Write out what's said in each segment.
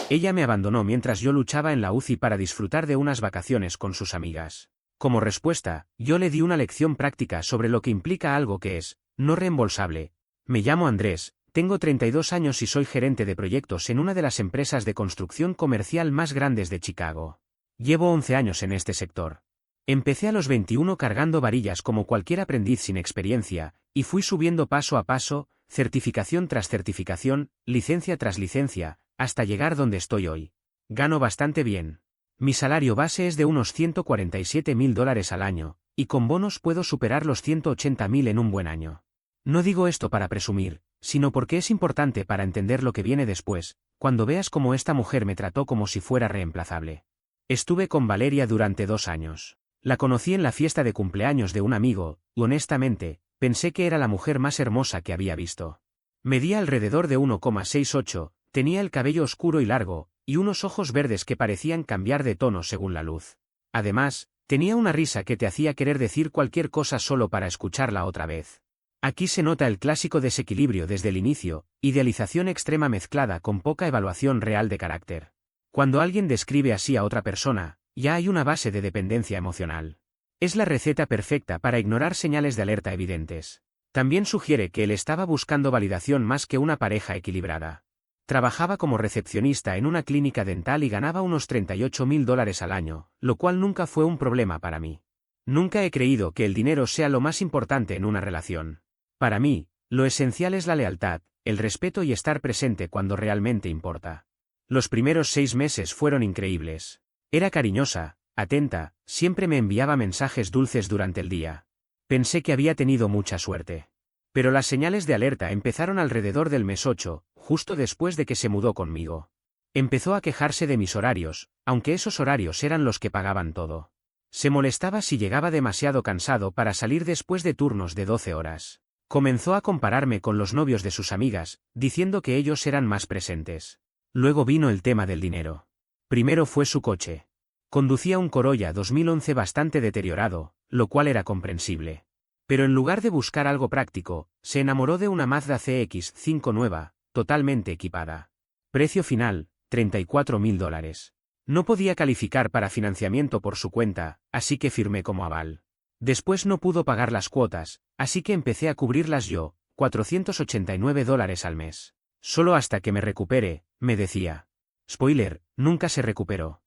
Ella me abandonó mientras yo luchaba en la UCI para disfrutar de unas vacaciones con sus amigas. Como respuesta, yo le di una lección práctica sobre lo que implica algo que es no reembolsable. Me llamo Andrés, tengo 32 años y soy gerente de proyectos en una de las empresas de construcción comercial más grandes de Chicago. Llevo 11 años en este sector. Empecé a los 21 cargando varillas como cualquier aprendiz sin experiencia, y fui subiendo paso a paso, certificación tras certificación, licencia tras licencia, hasta llegar donde estoy hoy. Gano bastante bien. Mi salario base es de unos $147,000 al año, y con bonos puedo superar los 180,000 en un buen año. No digo esto para presumir, sino porque es importante para entender lo que viene después, cuando veas cómo esta mujer me trató como si fuera reemplazable. Estuve con Valeria durante 2 años. La conocí en la fiesta de cumpleaños de un amigo, y honestamente, pensé que era la mujer más hermosa que había visto. Medía alrededor de 1,68, tenía el cabello oscuro y largo, y unos ojos verdes que parecían cambiar de tono según la luz. Además, tenía una risa que te hacía querer decir cualquier cosa solo para escucharla otra vez. Aquí se nota el clásico desequilibrio desde el inicio, idealización extrema mezclada con poca evaluación real de carácter. Cuando alguien describe así a otra persona, ya hay una base de dependencia emocional. Es la receta perfecta para ignorar señales de alerta evidentes. También sugiere que él estaba buscando validación más que una pareja equilibrada. Trabajaba como recepcionista en una clínica dental y ganaba unos $38,000 al año, lo cual nunca fue un problema para mí. Nunca he creído que el dinero sea lo más importante en una relación. Para mí, lo esencial es la lealtad, el respeto y estar presente cuando realmente importa. Los primeros 6 meses fueron increíbles. Era cariñosa, atenta, siempre me enviaba mensajes dulces durante el día. Pensé que había tenido mucha suerte. Pero las señales de alerta empezaron alrededor del mes 8, justo después de que se mudó conmigo. Empezó a quejarse de mis horarios, aunque esos horarios eran los que pagaban todo. Se molestaba si llegaba demasiado cansado para salir después de turnos de 12 horas. Comenzó a compararme con los novios de sus amigas, diciendo que ellos eran más presentes. Luego vino el tema del dinero. Primero fue su coche. Conducía un Corolla 2011 bastante deteriorado, lo cual era comprensible. Pero en lugar de buscar algo práctico, se enamoró de una Mazda CX-5 nueva, totalmente equipada. Precio final, $34,000. No podía calificar para financiamiento por su cuenta, así que firmé como aval. Después no pudo pagar las cuotas, así que empecé a cubrirlas yo, $489 al mes. Solo hasta que me recupere, me decía. Spoiler, nunca se recuperó.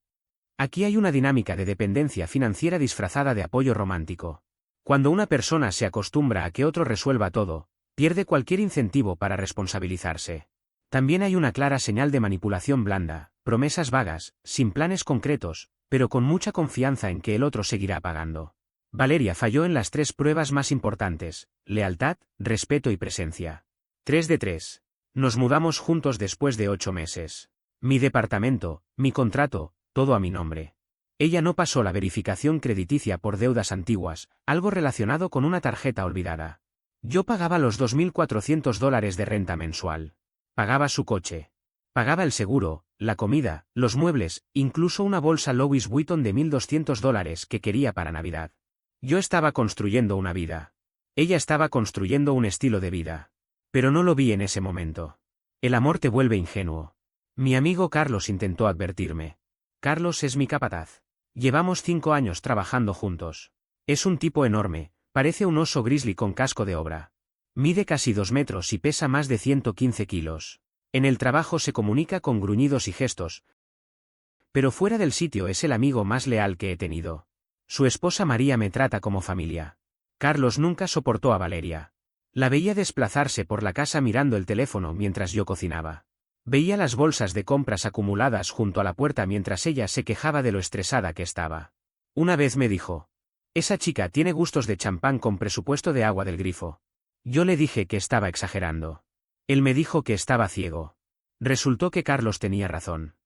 Aquí hay una dinámica de dependencia financiera disfrazada de apoyo romántico. Cuando una persona se acostumbra a que otro resuelva todo, pierde cualquier incentivo para responsabilizarse. También hay una clara señal de manipulación blanda, promesas vagas, sin planes concretos, pero con mucha confianza en que el otro seguirá pagando. Valeria falló en las 3 pruebas más importantes: lealtad, respeto y presencia. 3 de 3. Nos mudamos juntos después de 8 meses. Mi departamento, mi contrato, todo a mi nombre. Ella no pasó la verificación crediticia por deudas antiguas, algo relacionado con una tarjeta olvidada. Yo pagaba los $2,400 de renta mensual. Pagaba su coche. Pagaba el seguro, la comida, los muebles, incluso una bolsa Louis Vuitton de $1,200 que quería para Navidad. Yo estaba construyendo una vida. Ella estaba construyendo un estilo de vida. Pero no lo vi en ese momento. El amor te vuelve ingenuo. Mi amigo Carlos intentó advertirme. Carlos es mi capataz. Llevamos 5 años trabajando juntos. Es un tipo enorme, parece un oso grizzly con casco de obra. Mide casi 2 metros y pesa más de 115 kilos. En el trabajo se comunica con gruñidos y gestos. Pero fuera del sitio es el amigo más leal que he tenido. Su esposa María me trata como familia. Carlos nunca soportó a Valeria. La veía desplazarse por la casa mirando el teléfono mientras yo cocinaba. Veía las bolsas de compras acumuladas junto a la puerta mientras ella se quejaba de lo estresada que estaba. Una vez me dijo: esa chica tiene gustos de champán con presupuesto de agua del grifo. Yo le dije que estaba exagerando. Él me dijo que estaba ciego. Resultó que Carlos tenía razón.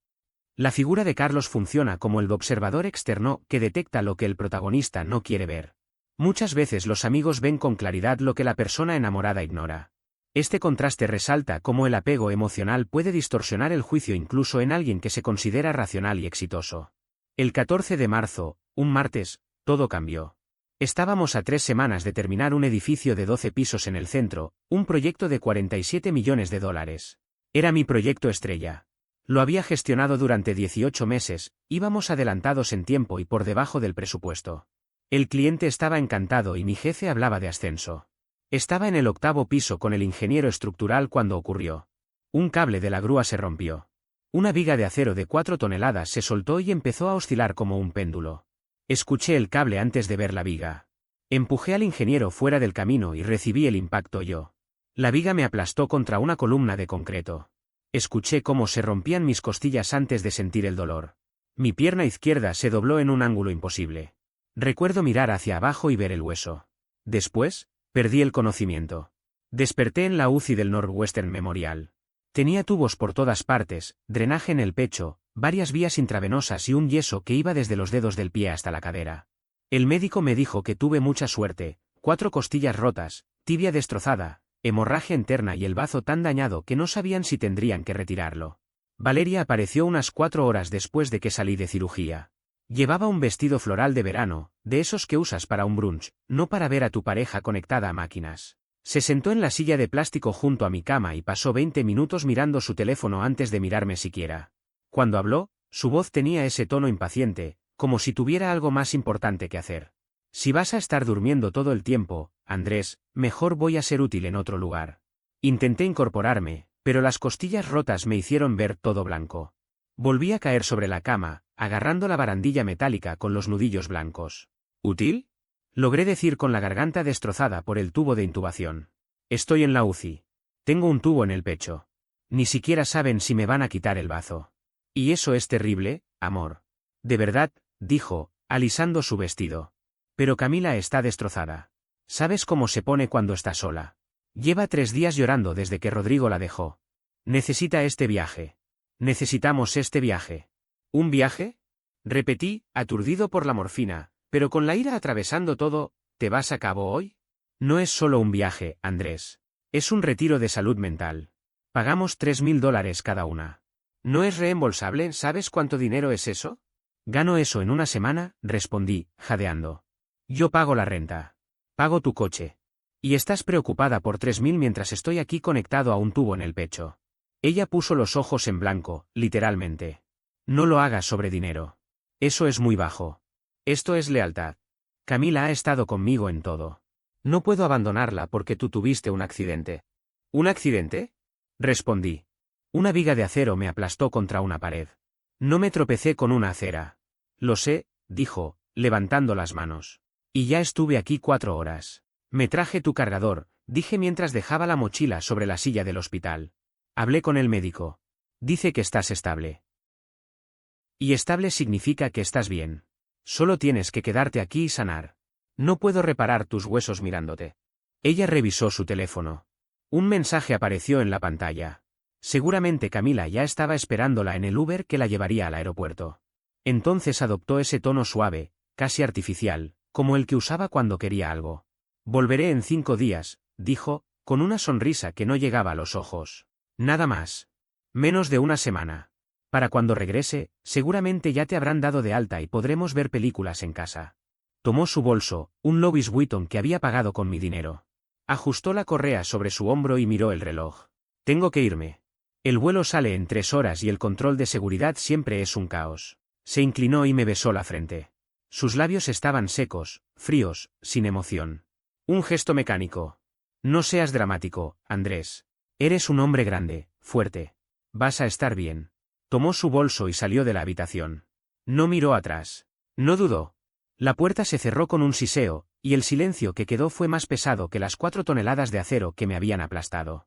La figura de Carlos funciona como el observador externo que detecta lo que el protagonista no quiere ver. Muchas veces los amigos ven con claridad lo que la persona enamorada ignora. Este contraste resalta cómo el apego emocional puede distorsionar el juicio incluso en alguien que se considera racional y exitoso. El 14 de marzo, un martes, todo cambió. Estábamos a 3 semanas de terminar un edificio de 12 pisos en el centro, un proyecto de $47 millones. Era mi proyecto estrella. Lo había gestionado durante 18 meses, íbamos adelantados en tiempo y por debajo del presupuesto. El cliente estaba encantado y mi jefe hablaba de ascenso. Estaba en el 8º piso con el ingeniero estructural cuando ocurrió. Un cable de la grúa se rompió. Una viga de acero de 4 toneladas se soltó y empezó a oscilar como un péndulo. Escuché el cable antes de ver la viga. Empujé al ingeniero fuera del camino y recibí el impacto yo. La viga me aplastó contra una columna de concreto. Escuché cómo se rompían mis costillas antes de sentir el dolor. Mi pierna izquierda se dobló en un ángulo imposible. Recuerdo mirar hacia abajo y ver el hueso. Después, perdí el conocimiento. Desperté en la UCI del Northwestern Memorial. Tenía tubos por todas partes, drenaje en el pecho, varias vías intravenosas y un yeso que iba desde los dedos del pie hasta la cadera. El médico me dijo que tuve mucha suerte, 4 costillas rotas, tibia destrozada, hemorragia interna y el bazo tan dañado que no sabían si tendrían que retirarlo. Valeria apareció unas 4 horas después de que salí de cirugía. Llevaba un vestido floral de verano, de esos que usas para un brunch, no para ver a tu pareja conectada a máquinas. Se sentó en la silla de plástico junto a mi cama y pasó 20 minutos mirando su teléfono antes de mirarme siquiera. Cuando habló, su voz tenía ese tono impaciente, como si tuviera algo más importante que hacer. Si vas a estar durmiendo todo el tiempo, Andrés, mejor voy a ser útil en otro lugar. Intenté incorporarme, pero las costillas rotas me hicieron ver todo blanco. Volví a caer sobre la cama, agarrando la barandilla metálica con los nudillos blancos. ¿Útil? Logré decir con la garganta destrozada por el tubo de intubación. Estoy en la UCI. Tengo un tubo en el pecho. Ni siquiera saben si me van a quitar el bazo. Y eso es terrible, amor. De verdad, dijo, alisando su vestido. Pero Camila está destrozada. ¿Sabes cómo se pone cuando está sola? Lleva 3 días llorando desde que Rodrigo la dejó. Necesita este viaje. Necesitamos este viaje. ¿Un viaje? Repetí, aturdido por la morfina, pero con la ira atravesando todo. ¿Te vas a cabo hoy? No es solo un viaje, Andrés. Es un retiro de salud mental. Pagamos $3.000 cada una. ¿No es reembolsable? ¿Sabes cuánto dinero es eso? Gano eso en una semana, respondí, jadeando. Yo pago la renta. Pago tu coche. Y estás preocupada por 3.000 mientras estoy aquí conectado a un tubo en el pecho. Ella puso los ojos en blanco, literalmente. No lo hagas sobre dinero. Eso es muy bajo. Esto es lealtad. Camila ha estado conmigo en todo. No puedo abandonarla porque tú tuviste un accidente. ¿Un accidente? Respondí. Una viga de acero me aplastó contra una pared. No me tropecé con una acera. Lo sé, dijo, levantando las manos. Y ya estuve aquí 4 horas. Me traje tu cargador, dije mientras dejaba la mochila sobre la silla del hospital. Hablé con el médico. Dice que estás estable. Y estable significa que estás bien. Solo tienes que quedarte aquí y sanar. No puedo reparar tus huesos mirándote. Ella revisó su teléfono. Un mensaje apareció en la pantalla. Seguramente Camila ya estaba esperándola en el Uber que la llevaría al aeropuerto. Entonces adoptó ese tono suave, casi artificial, como el que usaba cuando quería algo. Volveré en 5 días, dijo, con una sonrisa que no llegaba a los ojos. Nada más. Menos de una semana. Para cuando regrese, seguramente ya te habrán dado de alta y podremos ver películas en casa. Tomó su bolso, un Louis Vuitton que había pagado con mi dinero. Ajustó la correa sobre su hombro y miró el reloj. Tengo que irme. El vuelo sale en 3 horas y el control de seguridad siempre es un caos. Se inclinó y me besó la frente. Sus labios estaban secos, fríos, sin emoción. Un gesto mecánico. No seas dramático, Andrés. Eres un hombre grande, fuerte. Vas a estar bien. Tomó su bolso y salió de la habitación. No miró atrás. No dudó. La puerta se cerró con un siseo, y el silencio que quedó fue más pesado que las 4 toneladas de acero que me habían aplastado.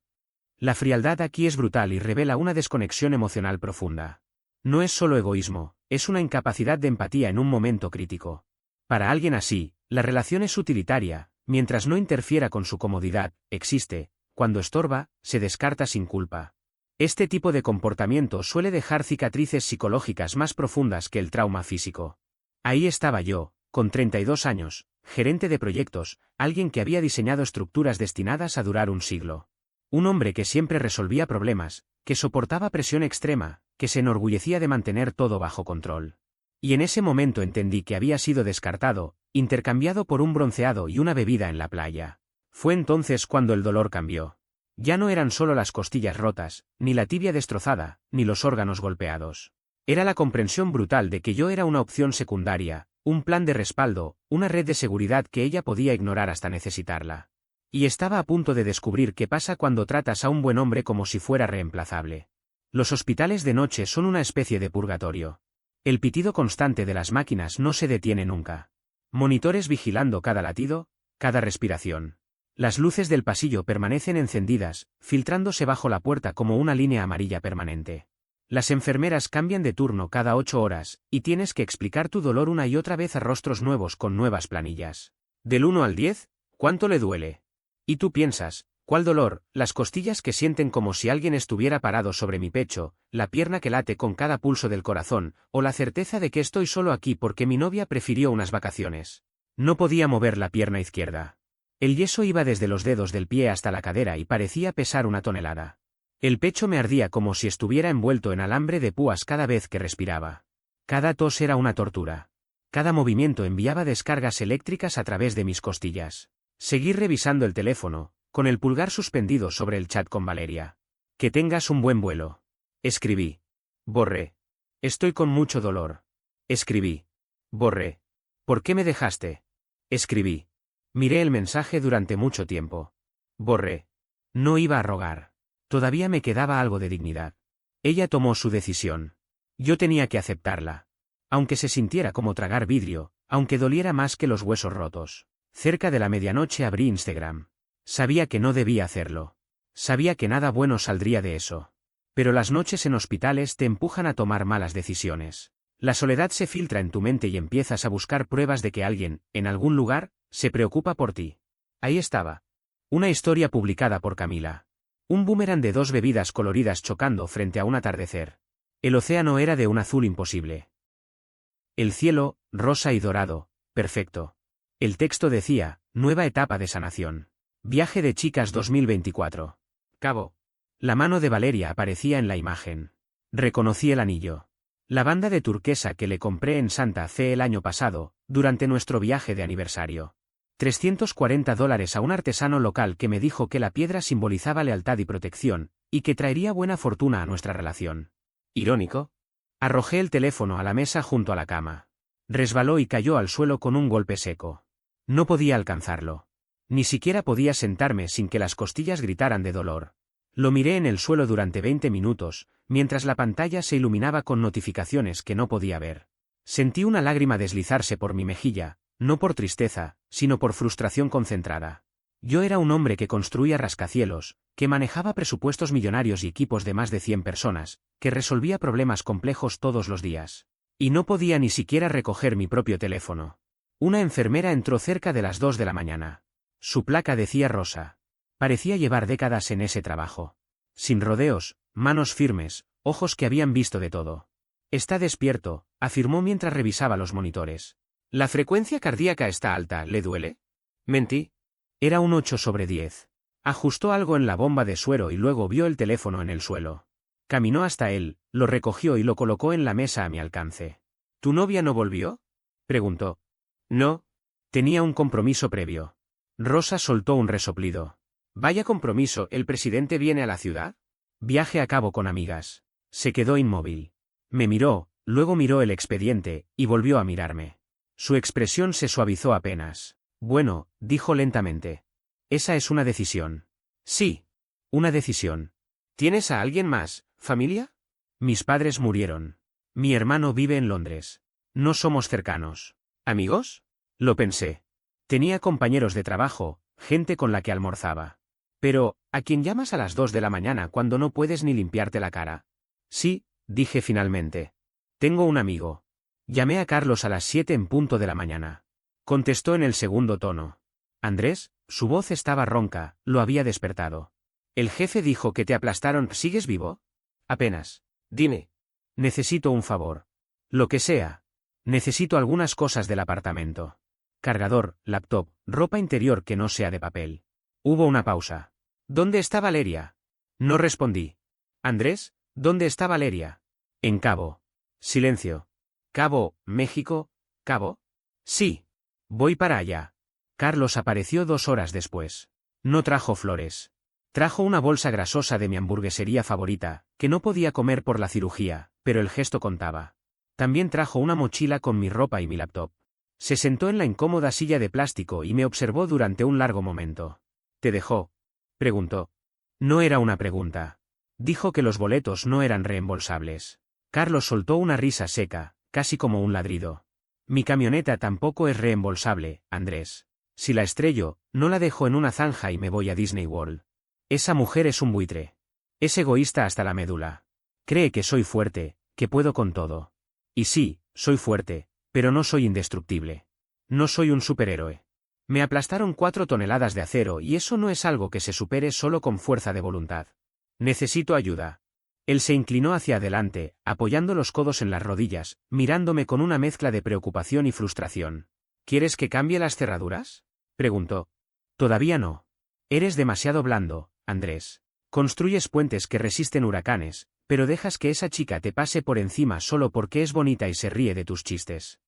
La frialdad aquí es brutal y revela una desconexión emocional profunda. No es solo egoísmo, es una incapacidad de empatía en un momento crítico. Para alguien así, la relación es utilitaria, mientras no interfiera con su comodidad, existe, cuando estorba, se descarta sin culpa. Este tipo de comportamiento suele dejar cicatrices psicológicas más profundas que el trauma físico. Ahí estaba yo, con 32 años, gerente de proyectos, alguien que había diseñado estructuras destinadas a durar un siglo. Un hombre que siempre resolvía problemas, que soportaba presión extrema, que se enorgullecía de mantener todo bajo control. Y en ese momento entendí que había sido descartado, intercambiado por un bronceado y una bebida en la playa. Fue entonces cuando el dolor cambió. Ya no eran solo las costillas rotas, ni la tibia destrozada, ni los órganos golpeados. Era la comprensión brutal de que yo era una opción secundaria, un plan de respaldo, una red de seguridad que ella podía ignorar hasta necesitarla. Y estaba a punto de descubrir qué pasa cuando tratas a un buen hombre como si fuera reemplazable. Los hospitales de noche son una especie de purgatorio. El pitido constante de las máquinas no se detiene nunca. Monitores vigilando cada latido, cada respiración. Las luces del pasillo permanecen encendidas, filtrándose bajo la puerta como una línea amarilla permanente. Las enfermeras cambian de turno cada 8 horas, y tienes que explicar tu dolor una y otra vez a rostros nuevos con nuevas planillas. Del 1 al 10, ¿cuánto le duele? Y tú piensas, ¿cuál dolor? Las costillas que sienten como si alguien estuviera parado sobre mi pecho, la pierna que late con cada pulso del corazón, o la certeza de que estoy solo aquí porque mi novia prefirió unas vacaciones. No podía mover la pierna izquierda. El yeso iba desde los dedos del pie hasta la cadera y parecía pesar 1 tonelada. El pecho me ardía como si estuviera envuelto en alambre de púas cada vez que respiraba. Cada tos era una tortura. Cada movimiento enviaba descargas eléctricas a través de mis costillas. Seguí revisando el teléfono, con el pulgar suspendido sobre el chat con Valeria. Que tengas un buen vuelo. Escribí. Borré. Estoy con mucho dolor. Escribí. Borré. ¿Por qué me dejaste? Escribí. Miré el mensaje durante mucho tiempo. Borré. No iba a rogar. Todavía me quedaba algo de dignidad. Ella tomó su decisión. Yo tenía que aceptarla. Aunque se sintiera como tragar vidrio, aunque doliera más que los huesos rotos. Cerca de la medianoche abrí Instagram. Sabía que no debía hacerlo. Sabía que nada bueno saldría de eso. Pero las noches en hospitales te empujan a tomar malas decisiones. La soledad se filtra en tu mente y empiezas a buscar pruebas de que alguien, en algún lugar, se preocupa por ti. Ahí estaba. Una historia publicada por Camila. Un boomerang de 2 bebidas coloridas chocando frente a un atardecer. El océano era de un azul imposible. El cielo, rosa y dorado, perfecto. El texto decía, nueva etapa de sanación. Viaje de chicas 2024. Cabo. La mano de Valeria aparecía en la imagen. Reconocí el anillo. La banda de turquesa que le compré en Santa Fe el año pasado, durante nuestro viaje de aniversario. $340 a un artesano local que me dijo que la piedra simbolizaba lealtad y protección, y que traería buena fortuna a nuestra relación. ¿Irónico? Arrojé el teléfono a la mesa junto a la cama. Resbaló y cayó al suelo con un golpe seco. No podía alcanzarlo. Ni siquiera podía sentarme sin que las costillas gritaran de dolor. Lo miré en el suelo durante 20 minutos, mientras la pantalla se iluminaba con notificaciones que no podía ver. Sentí una lágrima deslizarse por mi mejilla, no por tristeza, sino por frustración concentrada. Yo era un hombre que construía rascacielos, que manejaba presupuestos millonarios y equipos de más de 100 personas, que resolvía problemas complejos todos los días. Y no podía ni siquiera recoger mi propio teléfono. Una enfermera entró cerca de las 2 de la mañana. Su placa decía Rosa. Parecía llevar décadas en ese trabajo. Sin rodeos, manos firmes, ojos que habían visto de todo. Está despierto, afirmó mientras revisaba los monitores. ¿La frecuencia cardíaca está alta, le duele? Mentí. Era un 8/10. Ajustó algo en la bomba de suero y luego vio el teléfono en el suelo. Caminó hasta él, lo recogió y lo colocó en la mesa a mi alcance. ¿Tu novia no volvió? Preguntó. No. Tenía un compromiso previo. Rosa soltó un resoplido. Vaya compromiso, ¿el presidente viene a la ciudad? Viaje a cabo con amigas. Se quedó inmóvil. Me miró, luego miró el expediente, y volvió a mirarme. Su expresión se suavizó apenas. Bueno, dijo lentamente. Esa es una decisión. Sí. Una decisión. ¿Tienes a alguien más, familia? Mis padres murieron. Mi hermano vive en Londres. No somos cercanos. ¿Amigos? Lo pensé. Tenía compañeros de trabajo, gente con la que almorzaba. Pero, ¿a quién llamas a las 2 de la mañana cuando no puedes ni limpiarte la cara? Sí, dije finalmente. Tengo un amigo. Llamé a Carlos a las 7 en punto de la mañana. Contestó en el segundo tono. Andrés, su voz estaba ronca, lo había despertado. El jefe dijo que te aplastaron. ¿Sigues vivo? Apenas. Dime. Necesito un favor. Lo que sea. Necesito algunas cosas del apartamento. Cargador, laptop, ropa interior que no sea de papel. Hubo una pausa. ¿Dónde está Valeria? No respondí. Andrés, ¿dónde está Valeria? En Cabo. Silencio. Cabo, México, Cabo. Sí. Voy para allá. Carlos apareció 2 horas después. No trajo flores. Trajo una bolsa grasosa de mi hamburguesería favorita, que no podía comer por la cirugía, pero el gesto contaba. También trajo una mochila con mi ropa y mi laptop. Se sentó en la incómoda silla de plástico y me observó durante un largo momento. ¿Te dejó?, preguntó. No era una pregunta. Dijo que los boletos no eran reembolsables. Carlos soltó una risa seca, casi como un ladrido. Mi camioneta tampoco es reembolsable, Andrés. Si la estrello, no la dejo en una zanja y me voy a Disney World. Esa mujer es un buitre. Es egoísta hasta la médula. Cree que soy fuerte, que puedo con todo. Y sí, soy fuerte, pero no soy indestructible. No soy un superhéroe. Me aplastaron 4 toneladas de acero y eso no es algo que se supere solo con fuerza de voluntad. Necesito ayuda. Él se inclinó hacia adelante, apoyando los codos en las rodillas, mirándome con una mezcla de preocupación y frustración. ¿Quieres que cambie las cerraduras?, preguntó. Todavía no. Eres demasiado blando, Andrés. Construyes puentes que resisten huracanes, pero dejas que esa chica te pase por encima solo porque es bonita y se ríe de tus chistes.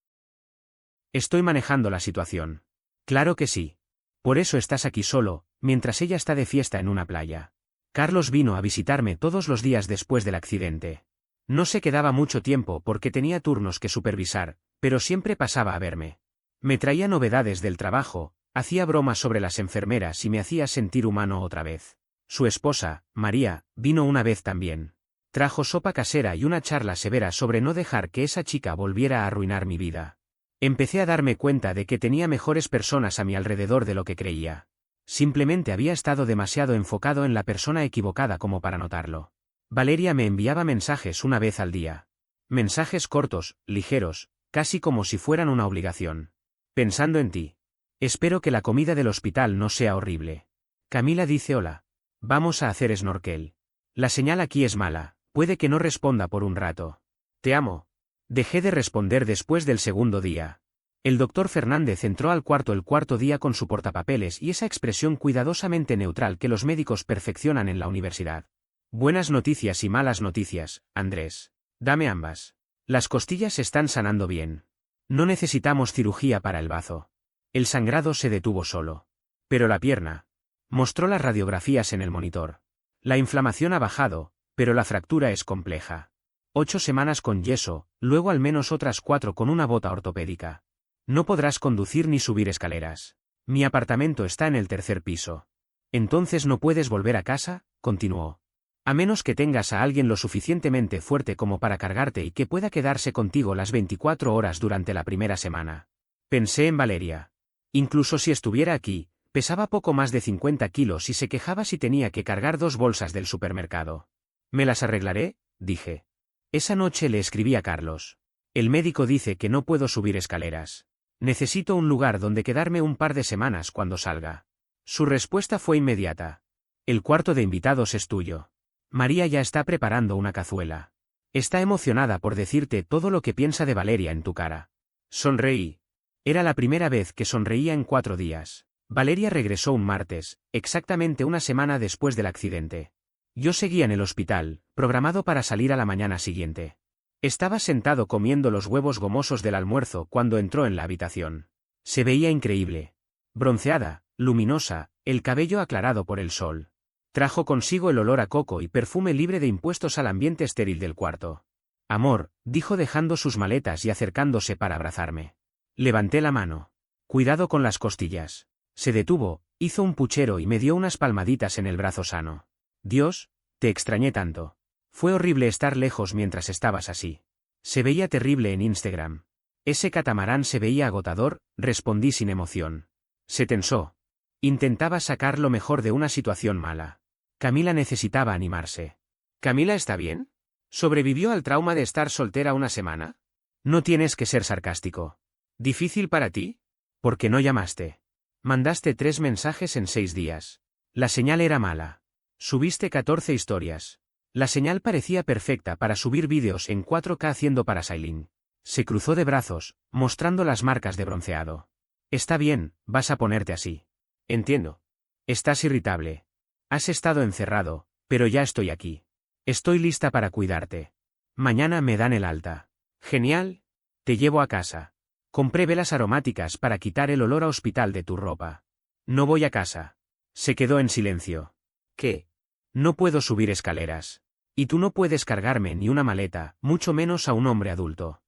Estoy manejando la situación. Claro que sí. Por eso estás aquí solo, mientras ella está de fiesta en una playa. Carlos vino a visitarme todos los días después del accidente. No se quedaba mucho tiempo porque tenía turnos que supervisar, pero siempre pasaba a verme. Me traía novedades del trabajo, hacía bromas sobre las enfermeras y me hacía sentir humano otra vez. Su esposa, María, vino una vez también. Trajo sopa casera y una charla severa sobre no dejar que esa chica volviera a arruinar mi vida. Empecé a darme cuenta de que tenía mejores personas a mi alrededor de lo que creía. Simplemente había estado demasiado enfocado en la persona equivocada como para notarlo. Valeria me enviaba mensajes una vez al día. Mensajes cortos, ligeros, casi como si fueran una obligación. Pensando en ti. Espero que la comida del hospital no sea horrible. Camila dice hola. Vamos a hacer snorkel. La señal aquí es mala, puede que no responda por un rato. Te amo. Dejé de responder después del segundo día. El doctor Fernández entró al cuarto el cuarto día con su portapapeles y esa expresión cuidadosamente neutral que los médicos perfeccionan en la universidad. Buenas noticias y malas noticias, Andrés. Dame ambas. Las costillas están sanando bien. No necesitamos cirugía para el bazo. El sangrado se detuvo solo. Pero la pierna. Mostró las radiografías en el monitor. La inflamación ha bajado, pero la fractura es compleja. 8 semanas con yeso, luego al menos otras 4 con una bota ortopédica. No podrás conducir ni subir escaleras. Mi apartamento está en el 3er piso. Entonces no puedes volver a casa, continuó. A menos que tengas a alguien lo suficientemente fuerte como para cargarte y que pueda quedarse contigo las 24 horas durante la primera semana. Pensé en Valeria. Incluso si estuviera aquí, pesaba poco más de 50 kilos y se quejaba si tenía que cargar 2 bolsas del supermercado. Me las arreglaré, dije. Esa noche le escribí a Carlos. El médico dice que no puedo subir escaleras. Necesito un lugar donde quedarme un par de semanas cuando salga. Su respuesta fue inmediata. El cuarto de invitados es tuyo. María ya está preparando una cazuela. Está emocionada por decirte todo lo que piensa de Valeria en tu cara. Sonreí. Era la primera vez que sonreía en 4 días. Valeria regresó un martes, exactamente una semana después del accidente. Yo seguía en el hospital, programado para salir a la mañana siguiente. Estaba sentado comiendo los huevos gomosos del almuerzo cuando entró en la habitación. Se veía increíble. Bronceada, luminosa, el cabello aclarado por el sol. Trajo consigo el olor a coco y perfume libre de impuestos al ambiente estéril del cuarto. Amor, dijo dejando sus maletas y acercándose para abrazarme. Levanté la mano. Cuidado con las costillas. Se detuvo, hizo un puchero y me dio unas palmaditas en el brazo sano. Dios, te extrañé tanto. Fue horrible estar lejos mientras estabas así. Se veía terrible en Instagram. Ese catamarán se veía agotador, respondí sin emoción. Se tensó. Intentaba sacar lo mejor de una situación mala. Camila necesitaba animarse. ¿Camila está bien? ¿Sobrevivió al trauma de estar soltera una semana? No tienes que ser sarcástico. ¿Difícil para ti? ¿Por qué no llamaste? Mandaste 3 mensajes en 6 días. La señal era mala. Subiste 14 historias. La señal parecía perfecta para subir vídeos en 4K haciendo parasailing. Se cruzó de brazos, mostrando las marcas de bronceado. Está bien, vas a ponerte así. Entiendo. Estás irritable. Has estado encerrado, pero ya estoy aquí. Estoy lista para cuidarte. Mañana me dan el alta. Genial. Te llevo a casa. Compré velas aromáticas para quitar el olor a hospital de tu ropa. No voy a casa. Se quedó en silencio. ¿Qué? No puedo subir escaleras. Y tú no puedes cargarme ni una maleta, mucho menos a un hombre adulto.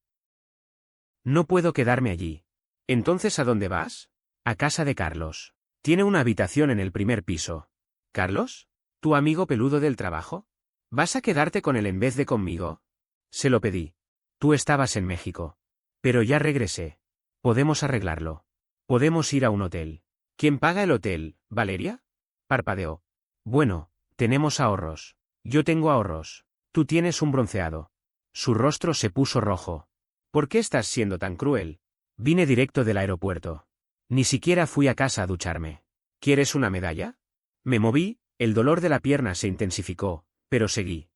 No puedo quedarme allí. ¿Entonces a dónde vas? A casa de Carlos. Tiene una habitación en el primer piso. ¿Carlos? ¿Tu amigo peludo del trabajo? ¿Vas a quedarte con él en vez de conmigo? Se lo pedí. Tú estabas en México. Pero ya regresé. Podemos arreglarlo. Podemos ir a un hotel. ¿Quién paga el hotel, Valeria? Parpadeó. Bueno, tenemos ahorros. Yo tengo ahorros. Tú tienes un bronceado. Su rostro se puso rojo. ¿Por qué estás siendo tan cruel? Vine directo del aeropuerto. Ni siquiera fui a casa a ducharme. ¿Quieres una medalla? Me moví, el dolor de la pierna se intensificó, pero seguí.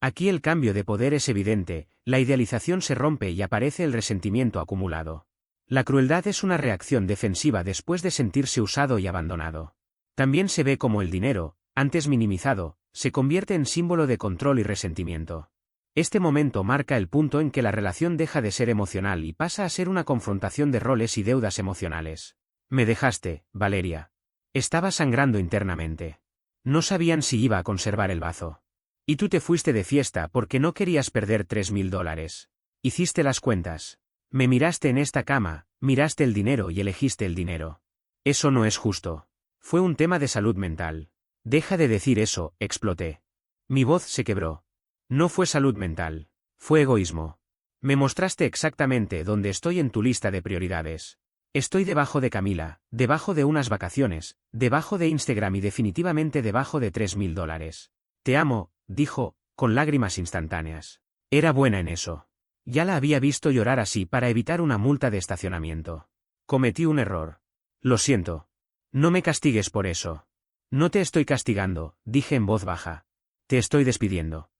Aquí el cambio de poder es evidente, la idealización se rompe y aparece el resentimiento acumulado. La crueldad es una reacción defensiva después de sentirse usado y abandonado. También se ve como el dinero, antes minimizado, se convierte en símbolo de control y resentimiento. Este momento marca el punto en que la relación deja de ser emocional y pasa a ser una confrontación de roles y deudas emocionales. Me dejaste, Valeria. Estaba sangrando internamente. No sabían si iba a conservar el bazo. Y tú te fuiste de fiesta porque no querías perder $3.000. Hiciste las cuentas. Me miraste en esta cama, miraste el dinero y elegiste el dinero. Eso no es justo. Fue un tema de salud mental. Deja de decir eso, exploté. Mi voz se quebró. No fue salud mental. Fue egoísmo. Me mostraste exactamente dónde estoy en tu lista de prioridades. Estoy debajo de Camila, debajo de unas vacaciones, debajo de Instagram y definitivamente debajo de $3.000. Te amo, dijo, con lágrimas instantáneas. Era buena en eso. Ya la había visto llorar así para evitar una multa de estacionamiento. Cometí un error. Lo siento. No me castigues por eso. No te estoy castigando, dije en voz baja. Te estoy despidiendo.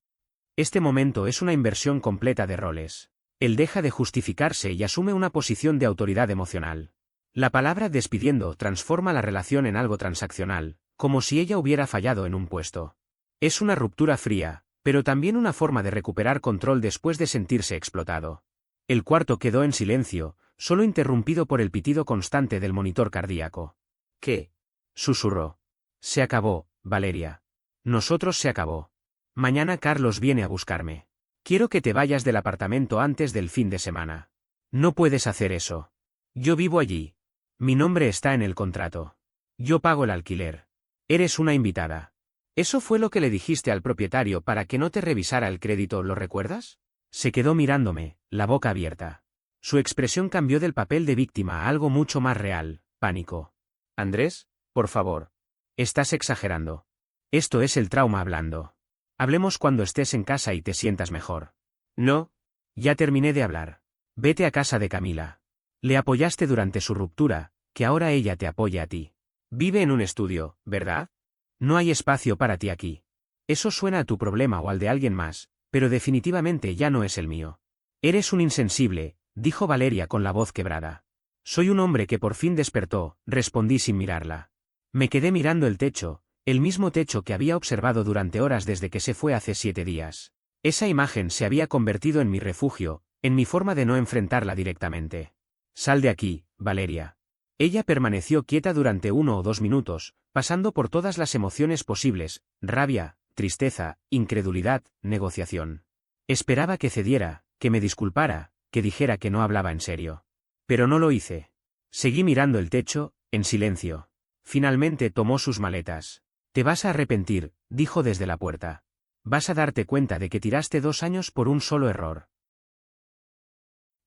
Este momento es una inversión completa de roles. Él deja de justificarse y asume una posición de autoridad emocional. La palabra despidiendo transforma la relación en algo transaccional, como si ella hubiera fallado en un puesto. Es una ruptura fría, pero también una forma de recuperar control después de sentirse explotado. El cuarto quedó en silencio, solo interrumpido por el pitido constante del monitor cardíaco. ¿Qué? Susurró. Se acabó, Valeria. Nosotros se acabó. Mañana Carlos viene a buscarme. Quiero que te vayas del apartamento antes del fin de semana. No puedes hacer eso. Yo vivo allí. Mi nombre está en el contrato. Yo pago el alquiler. Eres una invitada. ¿Eso fue lo que le dijiste al propietario para que no te revisara el crédito, lo recuerdas? Se quedó mirándome, la boca abierta. Su expresión cambió del papel de víctima a algo mucho más real, pánico. Andrés, por favor. Estás exagerando. Esto es el trauma hablando. Hablemos cuando estés en casa y te sientas mejor. No. Ya terminé de hablar. Vete a casa de Camila. Le apoyaste durante su ruptura, que ahora ella te apoye a ti. Vive en un estudio, ¿verdad? No hay espacio para ti aquí. Eso suena a tu problema o al de alguien más, pero definitivamente ya no es el mío. Eres un insensible, dijo Valeria con la voz quebrada. Soy un hombre que por fin despertó, respondí sin mirarla. Me quedé mirando el techo, el mismo techo que había observado durante horas desde que se fue hace 7 días. Esa imagen se había convertido en mi refugio, en mi forma de no enfrentarla directamente. Sal de aquí, Valeria. Ella permaneció quieta durante 1 o 2 minutos, pasando por todas las emociones posibles, rabia, tristeza, incredulidad, negociación. Esperaba que cediera, que me disculpara, que dijera que no hablaba en serio. Pero no lo hice. Seguí mirando el techo, en silencio. Finalmente tomó sus maletas. Te vas a arrepentir, dijo desde la puerta. Vas a darte cuenta de que tiraste 2 años por un solo error.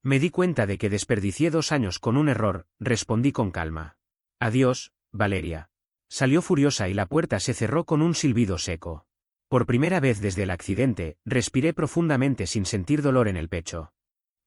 Me di cuenta de que desperdicié 2 años con un error, respondí con calma. Adiós, Valeria. Salió furiosa y la puerta se cerró con un silbido seco. Por primera vez desde el accidente, respiré profundamente sin sentir dolor en el pecho.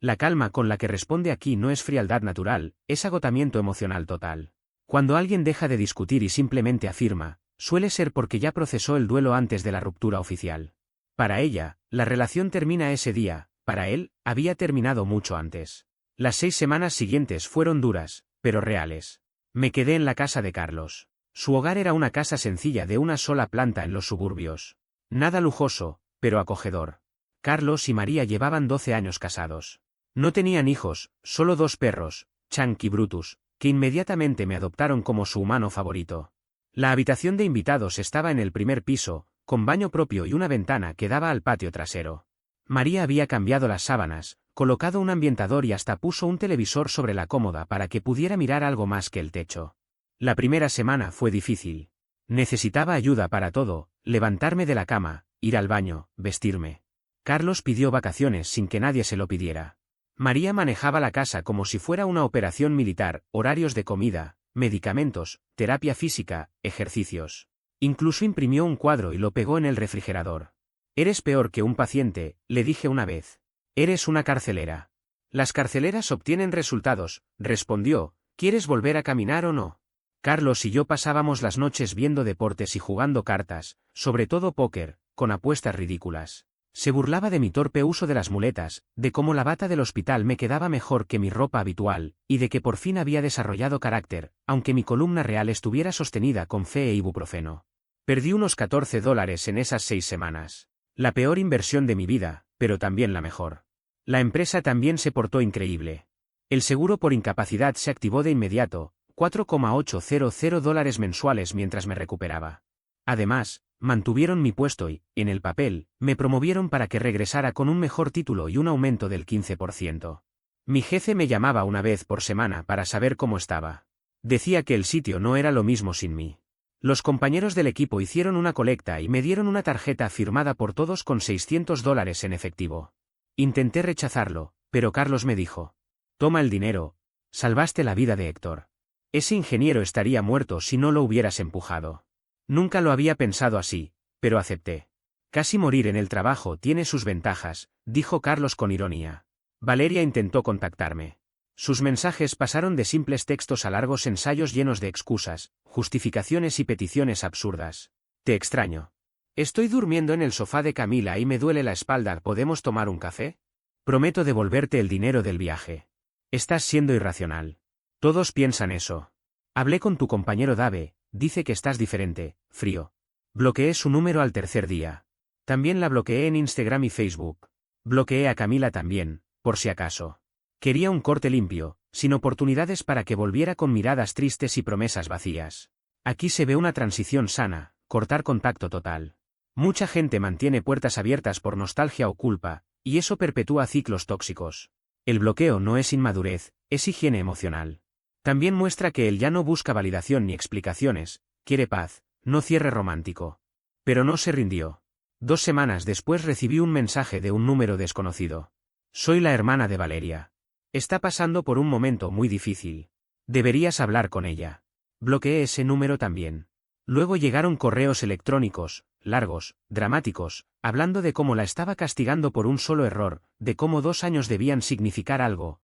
La calma con la que responde aquí no es frialdad natural, es agotamiento emocional total. Cuando alguien deja de discutir y simplemente afirma, suele ser porque ya procesó el duelo antes de la ruptura oficial. Para ella, la relación termina ese día, para él, había terminado mucho antes. Las 6 semanas siguientes fueron duras, pero reales. Me quedé en la casa de Carlos. Su hogar era una casa sencilla de una sola planta en los suburbios. Nada lujoso, pero acogedor. Carlos y María llevaban 12 años casados. No tenían hijos, solo 2 perros, Chunk y Brutus, que inmediatamente me adoptaron como su humano favorito. La habitación de invitados estaba en el primer piso, con baño propio y una ventana que daba al patio trasero. María había cambiado las sábanas, colocado un ambientador y hasta puso un televisor sobre la cómoda para que pudiera mirar algo más que el techo. La primera semana fue difícil. Necesitaba ayuda para todo, levantarme de la cama, ir al baño, vestirme. Carlos pidió vacaciones sin que nadie se lo pidiera. María manejaba la casa como si fuera una operación militar, horarios de comida, medicamentos, terapia física, ejercicios. Incluso imprimió un cuadro y lo pegó en el refrigerador. «Eres peor que un paciente», le dije una vez. «Eres una carcelera». «Las carceleras obtienen resultados», respondió. «¿Quieres volver a caminar o no?» Carlos y yo pasábamos las noches viendo deportes y jugando cartas, sobre todo póker, con apuestas ridículas. Se burlaba de mi torpe uso de las muletas, de cómo la bata del hospital me quedaba mejor que mi ropa habitual, y de que por fin había desarrollado carácter, aunque mi columna real estuviera sostenida con fe e ibuprofeno. Perdí unos $14 en esas 6 semanas. La peor inversión de mi vida, pero también la mejor. La empresa también se portó increíble. El seguro por incapacidad se activó de inmediato, $4,800 mensuales mientras me recuperaba. Además, mantuvieron mi puesto y, en el papel, me promovieron para que regresara con un mejor título y un aumento del 15%. Mi jefe me llamaba una vez por semana para saber cómo estaba. Decía que el sitio no era lo mismo sin mí. Los compañeros del equipo hicieron una colecta y me dieron una tarjeta firmada por todos con $600 en efectivo. Intenté rechazarlo, pero Carlos me dijo: «Toma el dinero. Salvaste la vida de Héctor. Ese ingeniero estaría muerto si no lo hubieras empujado». Nunca lo había pensado así, pero acepté. «Casi morir en el trabajo tiene sus ventajas», dijo Carlos con ironía. Valeria intentó contactarme. Sus mensajes pasaron de simples textos a largos ensayos llenos de excusas, justificaciones y peticiones absurdas. «Te extraño. Estoy durmiendo en el sofá de Camila y me duele la espalda. ¿Podemos tomar un café? Prometo devolverte el dinero del viaje. Estás siendo irracional. Todos piensan eso. Hablé con tu compañero Dave. Dice que estás diferente, frío. Bloqueé su número al tercer día. También la bloqueé en Instagram y Facebook. Bloqueé a Camila también, por si acaso. Quería un corte limpio, sin oportunidades para que volviera con miradas tristes y promesas vacías. Aquí se ve una transición sana, cortar contacto total. Mucha gente mantiene puertas abiertas por nostalgia o culpa, y eso perpetúa ciclos tóxicos. El bloqueo no es inmadurez, es higiene emocional. También muestra que él ya no busca validación ni explicaciones, quiere paz, no cierre romántico. Pero no se rindió. 2 semanas después recibí un mensaje de un número desconocido. «Soy la hermana de Valeria. Está pasando por un momento muy difícil. Deberías hablar con ella». Bloqueé ese número también. Luego llegaron correos electrónicos, largos, dramáticos, hablando de cómo la estaba castigando por un solo error, de cómo 2 años debían significar algo.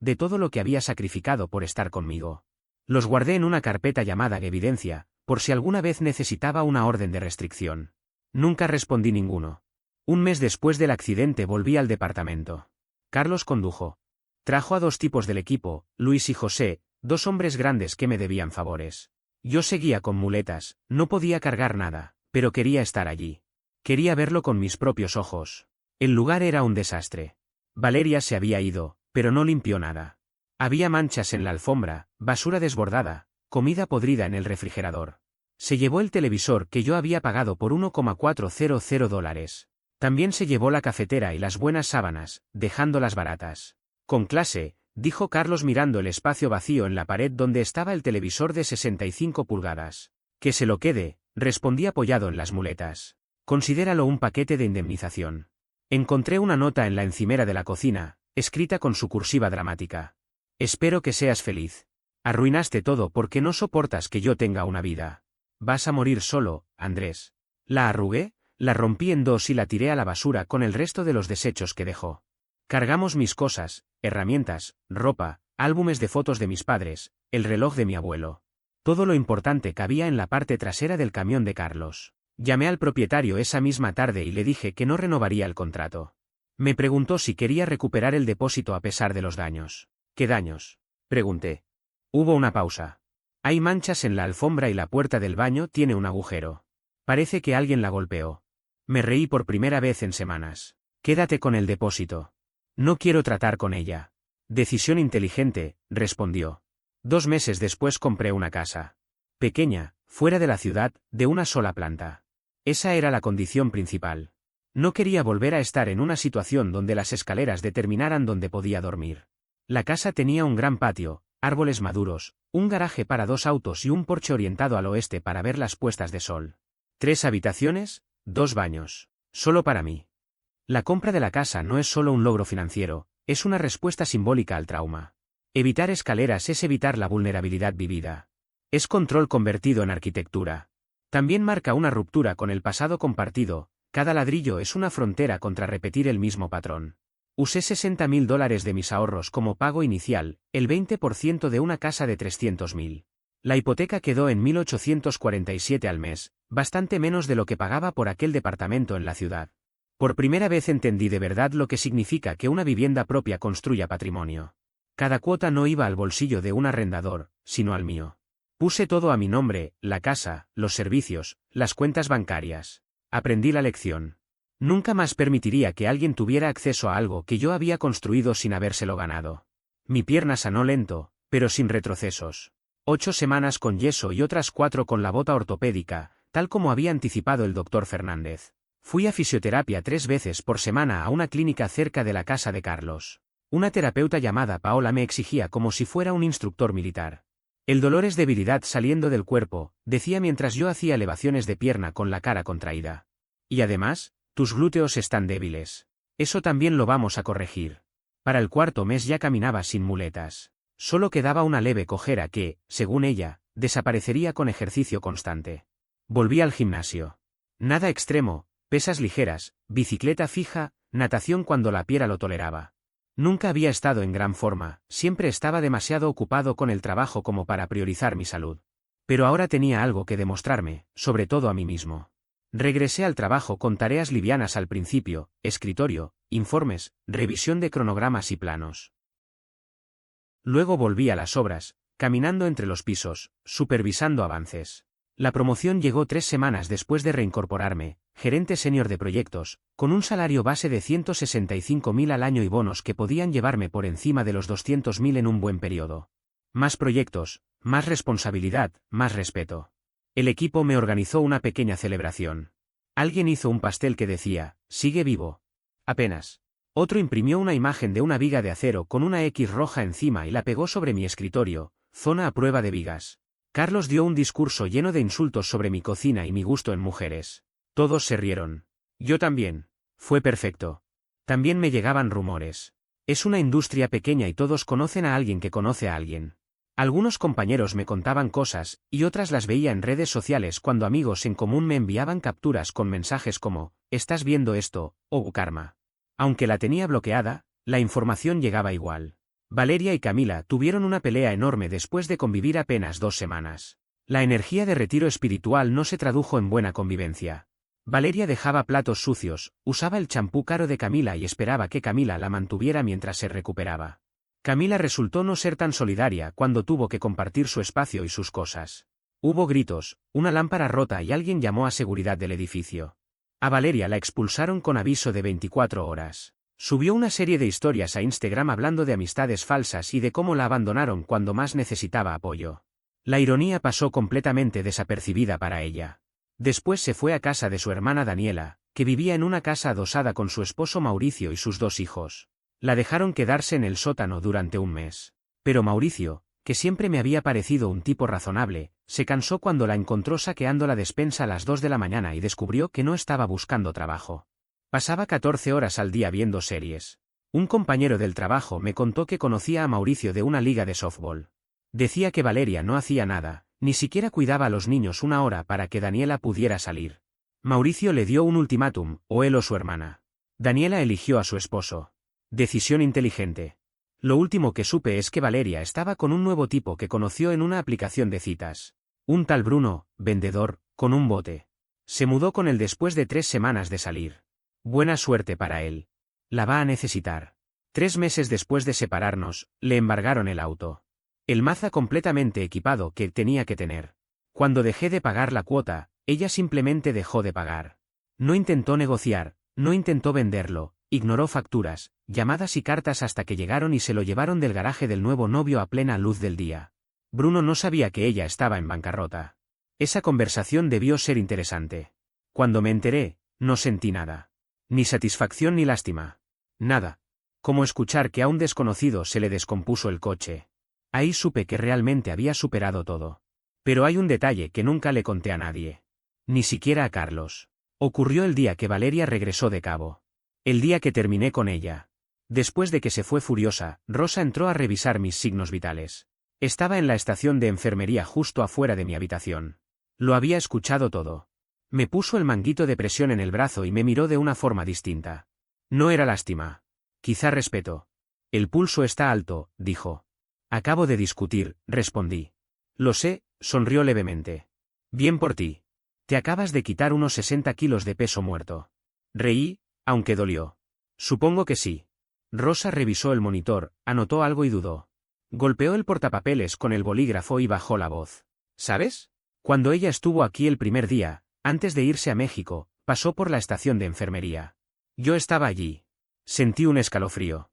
De todo lo que había sacrificado por estar conmigo. Los guardé en una carpeta llamada Evidencia, por si alguna vez necesitaba una orden de restricción. Nunca respondí ninguno. Un mes después del accidente volví al departamento. Carlos condujo. Trajo a 2 tipos del equipo, Luis y José, 2 hombres grandes que me debían favores. Yo seguía con muletas, no podía cargar nada, pero quería estar allí. Quería verlo con mis propios ojos. El lugar era un desastre. Valeria se había ido, pero no limpió nada. Había manchas en la alfombra, basura desbordada, comida podrida en el refrigerador. Se llevó el televisor que yo había pagado por $1,400. También se llevó la cafetera y las buenas sábanas, dejándolas baratas. «Con clase», dijo Carlos mirando el espacio vacío en la pared donde estaba el televisor de 65 pulgadas. «Que se lo quede», respondí apoyado en las muletas. «Considéralo un paquete de indemnización». Encontré una nota en la encimera de la cocina, escrita con su cursiva dramática. «Espero que seas feliz. Arruinaste todo porque no soportas que yo tenga una vida. Vas a morir solo, Andrés». La arrugué, la rompí en 2 y la tiré a la basura con el resto de los desechos que dejó. Cargamos mis cosas, herramientas, ropa, álbumes de fotos de mis padres, el reloj de mi abuelo. Todo lo importante cabía en la parte trasera del camión de Carlos. Llamé al propietario esa misma tarde y le dije que no renovaría el contrato. Me preguntó si quería recuperar el depósito a pesar de los daños. «¿Qué daños?», pregunté. Hubo una pausa. «Hay manchas en la alfombra y la puerta del baño tiene un agujero. Parece que alguien la golpeó». Me reí por primera vez en semanas. «Quédate con el depósito. No quiero tratar con ella». «Decisión inteligente», respondió. 2 meses después compré una casa. Pequeña, fuera de la ciudad, de una sola planta. Esa era la condición principal. No quería volver a estar en una situación donde las escaleras determinaran dónde podía dormir. La casa tenía un gran patio, árboles maduros, un garaje para 2 autos y un porche orientado al oeste para ver las puestas de sol. 3 habitaciones, 2 baños. Solo para mí. La compra de la casa no es solo un logro financiero, es una respuesta simbólica al trauma. Evitar escaleras es evitar la vulnerabilidad vivida. Es control convertido en arquitectura. También marca una ruptura con el pasado compartido, cada ladrillo es una frontera contra repetir el mismo patrón. Usé $60.000 de mis ahorros como pago inicial, el 20% de una casa de 300.000. La hipoteca quedó en 1.847 al mes, bastante menos de lo que pagaba por aquel departamento en la ciudad. Por primera vez entendí de verdad lo que significa que una vivienda propia construya patrimonio. Cada cuota no iba al bolsillo de un arrendador, sino al mío. Puse todo a mi nombre, la casa, los servicios, las cuentas bancarias. Aprendí la lección. Nunca más permitiría que alguien tuviera acceso a algo que yo había construido sin habérselo ganado. Mi pierna sanó lento, pero sin retrocesos. 8 semanas con yeso y otras 4 con la bota ortopédica, tal como había anticipado el doctor Fernández. Fui a fisioterapia 3 veces por semana a una clínica cerca de la casa de Carlos. Una terapeuta llamada Paola me exigía como si fuera un instructor militar. El dolor es debilidad saliendo del cuerpo, decía mientras yo hacía elevaciones de pierna con la cara contraída. Y además, tus glúteos están débiles. Eso también lo vamos a corregir. Para el 4.º mes ya caminaba sin muletas. Solo quedaba una leve cojera que, según ella, desaparecería con ejercicio constante. Volví al gimnasio. Nada extremo, pesas ligeras, bicicleta fija, natación cuando la pierna lo toleraba. Nunca había estado en gran forma, siempre estaba demasiado ocupado con el trabajo como para priorizar mi salud. Pero ahora tenía algo que demostrarme, sobre todo a mí mismo. Regresé al trabajo con tareas livianas al principio, escritorio, informes, revisión de cronogramas y planos. Luego volví a las obras, caminando entre los pisos, supervisando avances. La promoción llegó 3 semanas después de reincorporarme, gerente senior de proyectos, con un salario base de 165.000 al año y bonos que podían llevarme por encima de los 200.000 en un buen periodo. Más proyectos, más responsabilidad, más respeto. El equipo me organizó una pequeña celebración. Alguien hizo un pastel que decía, sigue vivo. Apenas. Otro imprimió una imagen de una viga de acero con una X roja encima y la pegó sobre mi escritorio, zona a prueba de vigas. Carlos dio un discurso lleno de insultos sobre mi cocina y mi gusto en mujeres. Todos se rieron. Yo también. Fue perfecto. También me llegaban rumores. Es una industria pequeña y todos conocen a alguien que conoce a alguien. Algunos compañeros me contaban cosas, y otras las veía en redes sociales cuando amigos en común me enviaban capturas con mensajes como, ¿estás viendo esto? O karma. Aunque la tenía bloqueada, la información llegaba igual. Valeria y Camila tuvieron una pelea enorme después de convivir apenas 2 semanas. La energía de retiro espiritual no se tradujo en buena convivencia. Valeria dejaba platos sucios, usaba el champú caro de Camila y esperaba que Camila la mantuviera mientras se recuperaba. Camila resultó no ser tan solidaria cuando tuvo que compartir su espacio y sus cosas. Hubo gritos, una lámpara rota y alguien llamó a seguridad del edificio. A Valeria la expulsaron con aviso de 24 horas. Subió una serie de historias a Instagram hablando de amistades falsas y de cómo la abandonaron cuando más necesitaba apoyo. La ironía pasó completamente desapercibida para ella. Después se fue a casa de su hermana Daniela, que vivía en una casa adosada con su esposo Mauricio y sus 2 hijos. La dejaron quedarse en el sótano durante un mes. Pero Mauricio, que siempre me había parecido un tipo razonable, se cansó cuando la encontró saqueando la despensa a las 2 de la mañana y descubrió que no estaba buscando trabajo. Pasaba 14 horas al día viendo series. Un compañero del trabajo me contó que conocía a Mauricio de una liga de softball. Decía que Valeria no hacía nada, ni siquiera cuidaba a los niños una hora para que Daniela pudiera salir. Mauricio le dio un ultimátum, o él o su hermana. Daniela eligió a su esposo. Decisión inteligente. Lo último que supe es que Valeria estaba con un nuevo tipo que conoció en una aplicación de citas. Un tal Bruno, vendedor, con un bote. Se mudó con él después de 3 semanas de salir. Buena suerte para él. La va a necesitar. 3 meses después de separarnos, le embargaron el auto. El Mazda completamente equipado que tenía que tener. Cuando dejé de pagar la cuota, ella simplemente dejó de pagar. No intentó negociar, no intentó venderlo, ignoró facturas, llamadas y cartas hasta que llegaron y se lo llevaron del garaje del nuevo novio a plena luz del día. Bruno no sabía que ella estaba en bancarrota. Esa conversación debió ser interesante. Cuando me enteré, no sentí nada. Ni satisfacción ni lástima. Nada. Como escuchar que a un desconocido se le descompuso el coche. Ahí supe que realmente había superado todo. Pero hay un detalle que nunca le conté a nadie. Ni siquiera a Carlos. Ocurrió el día que Valeria regresó de Cabo. El día que terminé con ella. Después de que se fue furiosa, Rosa entró a revisar mis signos vitales. Estaba en la estación de enfermería justo afuera de mi habitación. Lo había escuchado todo. Me puso el manguito de presión en el brazo y me miró de una forma distinta. No era lástima. Quizá respeto. El pulso está alto, dijo. Acabo de discutir, respondí. Lo sé, sonrió levemente. Bien por ti. Te acabas de quitar unos 60 kilos de peso muerto. Reí, aunque dolió. Supongo que sí. Rosa revisó el monitor, anotó algo y dudó. Golpeó el portapapeles con el bolígrafo y bajó la voz. ¿Sabes? Cuando ella estuvo aquí el primer día, antes de irse a México, pasó por la estación de enfermería. Yo estaba allí. Sentí un escalofrío.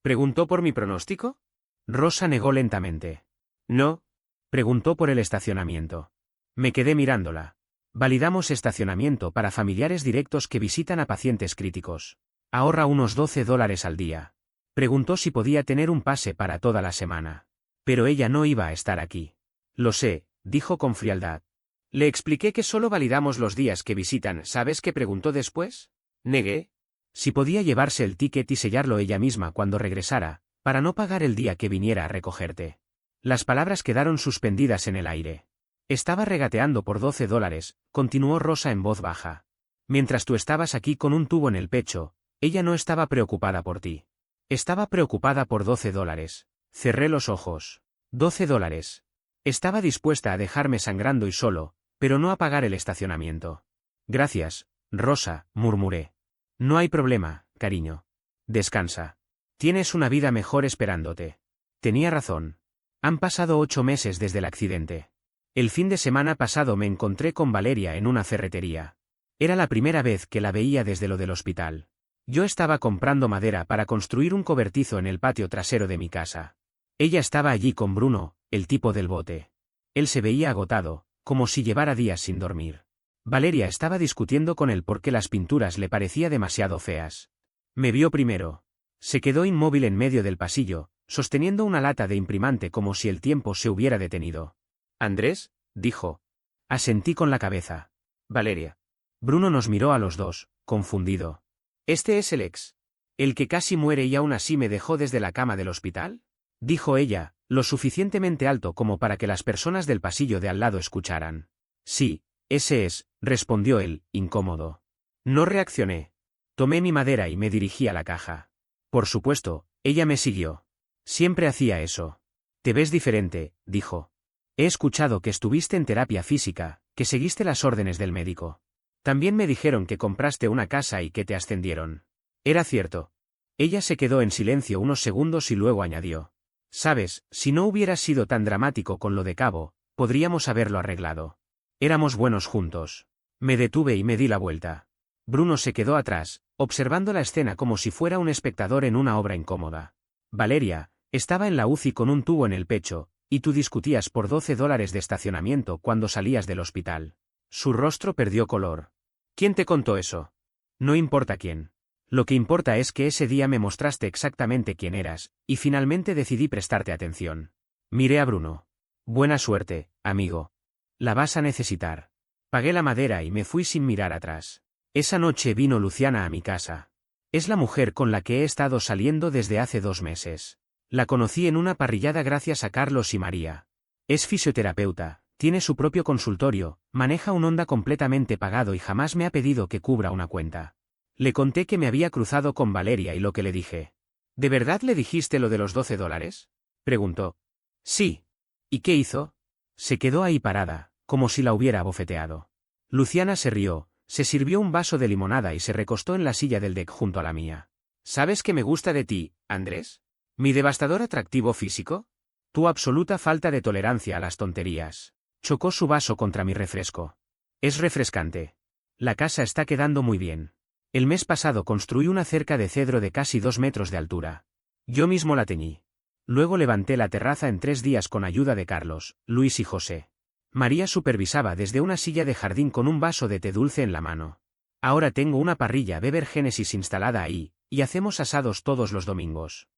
¿Preguntó por mi pronóstico? Rosa negó lentamente. No. Preguntó por el estacionamiento. Me quedé mirándola. Validamos estacionamiento para familiares directos que visitan a pacientes críticos. Ahorra unos $12 al día. Preguntó si podía tener un pase para toda la semana. Pero ella no iba a estar aquí. Lo sé, dijo con frialdad. Le expliqué que solo validamos los días que visitan. ¿Sabes qué preguntó después? Negué. Si podía llevarse el ticket y sellarlo ella misma cuando regresara, para no pagar el día que viniera a recogerte. Las palabras quedaron suspendidas en el aire. Estaba regateando por $12, continuó Rosa en voz baja. Mientras tú estabas aquí con un tubo en el pecho, ella no estaba preocupada por ti. Estaba preocupada por $12. Cerré los ojos. $12. Estaba dispuesta a dejarme sangrando y solo, pero no a pagar el estacionamiento. Gracias, Rosa, murmuré. No hay problema, cariño. Descansa. Tienes una vida mejor esperándote. Tenía razón. Han pasado 8 meses desde el accidente. El fin de semana pasado me encontré con Valeria en una ferretería. Era la primera vez que la veía desde lo del hospital. Yo estaba comprando madera para construir un cobertizo en el patio trasero de mi casa. Ella estaba allí con Bruno, el tipo del bote. Él se veía agotado, como si llevara días sin dormir. Valeria estaba discutiendo con él porque las pinturas le parecía demasiado feas. Me vio primero. Se quedó inmóvil en medio del pasillo, sosteniendo una lata de imprimante como si el tiempo se hubiera detenido. «Andrés», dijo. Asentí con la cabeza. «Valeria». Bruno nos miró a los dos, confundido. «¿Este es el ex? ¿El que casi muere y aún así me dejó desde la cama del hospital?», dijo ella, lo suficientemente alto como para que las personas del pasillo de al lado escucharan. «Sí, ese es», respondió él, incómodo. No reaccioné. Tomé mi madera y me dirigí a la caja. Por supuesto, ella me siguió. Siempre hacía eso. «Te ves diferente», dijo. «He escuchado que estuviste en terapia física, que seguiste las órdenes del médico. También me dijeron que compraste una casa y que te ascendieron». Era cierto. Ella se quedó en silencio unos segundos y luego añadió. «Sabes, si no hubieras sido tan dramático con lo de Cabo, podríamos haberlo arreglado. Éramos buenos juntos». Me detuve y me di la vuelta. Bruno se quedó atrás, observando la escena como si fuera un espectador en una obra incómoda. «Valeria, estaba en la UCI con un tubo en el pecho, y tú discutías por $12 de estacionamiento cuando salías del hospital». Su rostro perdió color. «¿Quién te contó eso?». «No importa quién. Lo que importa es que ese día me mostraste exactamente quién eras, y finalmente decidí prestarte atención». Miré a Bruno. «Buena suerte, amigo. La vas a necesitar». Pagué la madera y me fui sin mirar atrás. Esa noche vino Luciana a mi casa. Es la mujer con la que he estado saliendo desde hace 2 meses. La conocí en una parrillada gracias a Carlos y María. Es fisioterapeuta, tiene su propio consultorio, maneja un Honda completamente pagado y jamás me ha pedido que cubra una cuenta. Le conté que me había cruzado con Valeria y lo que le dije. «¿De verdad le dijiste lo de los $12? Preguntó. «Sí». «¿Y qué hizo?». Se quedó ahí parada, como si la hubiera abofeteado. Luciana se rió, se sirvió un vaso de limonada y se recostó en la silla del deck junto a la mía. «¿Sabes qué me gusta de ti, Andrés? ¿Mi devastador atractivo físico? Tu absoluta falta de tolerancia a las tonterías». Chocó su vaso contra mi refresco. «Es refrescante. La casa está quedando muy bien. El mes pasado construí una cerca de cedro de casi 2 metros de altura. Yo mismo la teñí. Luego levanté la terraza en 3 días con ayuda de Carlos, Luis y José. María supervisaba desde una silla de jardín con un vaso de té dulce en la mano. Ahora tengo una parrilla Weber Genesis instalada ahí, y hacemos asados todos los domingos.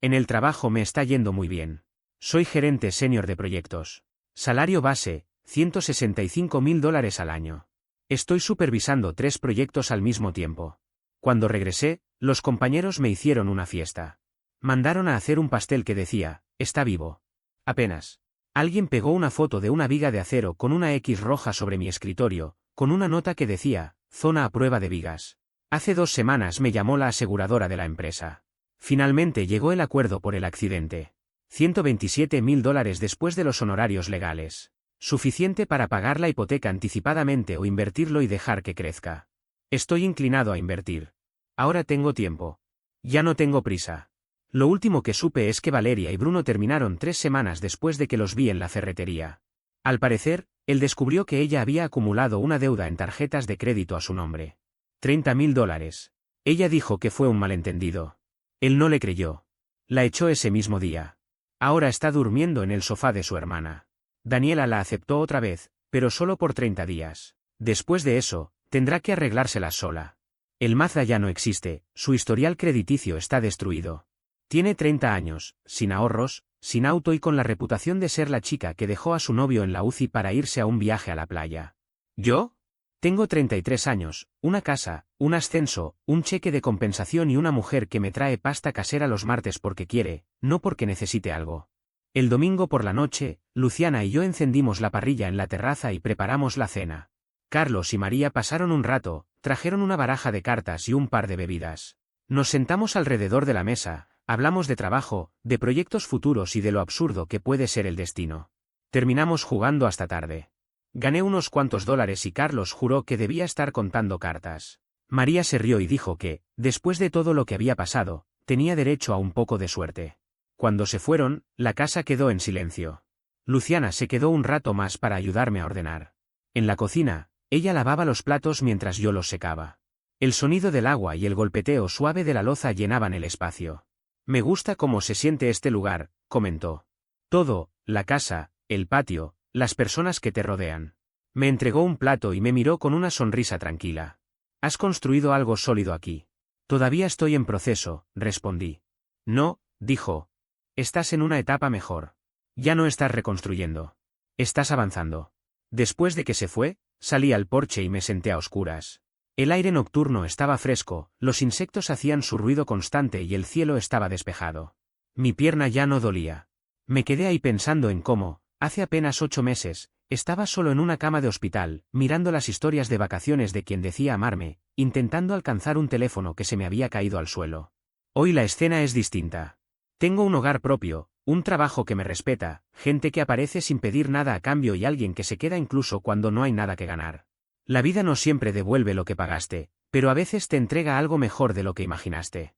En el trabajo me está yendo muy bien. Soy gerente senior de proyectos. Salario base, $165.000 al año. Estoy supervisando 3 proyectos al mismo tiempo. Cuando regresé, los compañeros me hicieron una fiesta. Mandaron a hacer un pastel que decía, está vivo. Apenas. Alguien pegó una foto de una viga de acero con una X roja sobre mi escritorio, con una nota que decía, zona a prueba de vigas. Hace 2 semanas me llamó la aseguradora de la empresa. Finalmente llegó el acuerdo por el accidente. $127.000 después de los honorarios legales. Suficiente para pagar la hipoteca anticipadamente o invertirlo y dejar que crezca. Estoy inclinado a invertir. Ahora tengo tiempo. Ya no tengo prisa. Lo último que supe es que Valeria y Bruno terminaron 3 semanas después de que los vi en la ferretería. Al parecer, él descubrió que ella había acumulado una deuda en tarjetas de crédito a su nombre. $30.000. Ella dijo que fue un malentendido. Él no le creyó. La echó ese mismo día. Ahora está durmiendo en el sofá de su hermana. Daniela la aceptó otra vez, pero solo por 30 días. Después de eso, tendrá que arreglárselas sola. El Mazda ya no existe, su historial crediticio está destruido. Tiene 30 años, sin ahorros, sin auto y con la reputación de ser la chica que dejó a su novio en la UCI para irse a un viaje a la playa. ¿Yo? Tengo 33 años, una casa, un ascenso, un cheque de compensación y una mujer que me trae pasta casera los martes porque quiere, no porque necesite algo. El domingo por la noche, Luciana y yo encendimos la parrilla en la terraza y preparamos la cena. Carlos y María pasaron un rato, trajeron una baraja de cartas y un par de bebidas. Nos sentamos alrededor de la mesa. Hablamos de trabajo, de proyectos futuros y de lo absurdo que puede ser el destino. Terminamos jugando hasta tarde. Gané unos cuantos dólares y Carlos juró que debía estar contando cartas. María se rió y dijo que, después de todo lo que había pasado, tenía derecho a un poco de suerte. Cuando se fueron, la casa quedó en silencio. Luciana se quedó un rato más para ayudarme a ordenar. En la cocina, ella lavaba los platos mientras yo los secaba. El sonido del agua y el golpeteo suave de la loza llenaban el espacio. Me gusta cómo se siente este lugar, comentó. Todo, la casa, el patio, las personas que te rodean. Me entregó un plato y me miró con una sonrisa tranquila. Has construido algo sólido aquí. Todavía estoy en proceso, respondí. No, dijo. Estás en una etapa mejor. Ya no estás reconstruyendo. Estás avanzando. Después de que se fue, salí al porche y me senté a oscuras. El aire nocturno estaba fresco, los insectos hacían su ruido constante y el cielo estaba despejado. Mi pierna ya no dolía. Me quedé ahí pensando en cómo, hace apenas 8 meses, estaba solo en una cama de hospital, mirando las historias de vacaciones de quien decía amarme, intentando alcanzar un teléfono que se me había caído al suelo. Hoy la escena es distinta. Tengo un hogar propio, un trabajo que me respeta, gente que aparece sin pedir nada a cambio y alguien que se queda incluso cuando no hay nada que ganar. La vida no siempre devuelve lo que pagaste, pero a veces te entrega algo mejor de lo que imaginaste.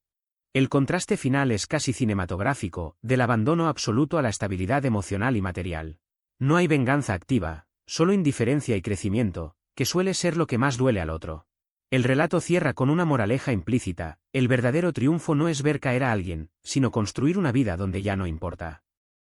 El contraste final es casi cinematográfico, del abandono absoluto a la estabilidad emocional y material. No hay venganza activa, solo indiferencia y crecimiento, que suele ser lo que más duele al otro. El relato cierra con una moraleja implícita: el verdadero triunfo no es ver caer a alguien, sino construir una vida donde ya no importa.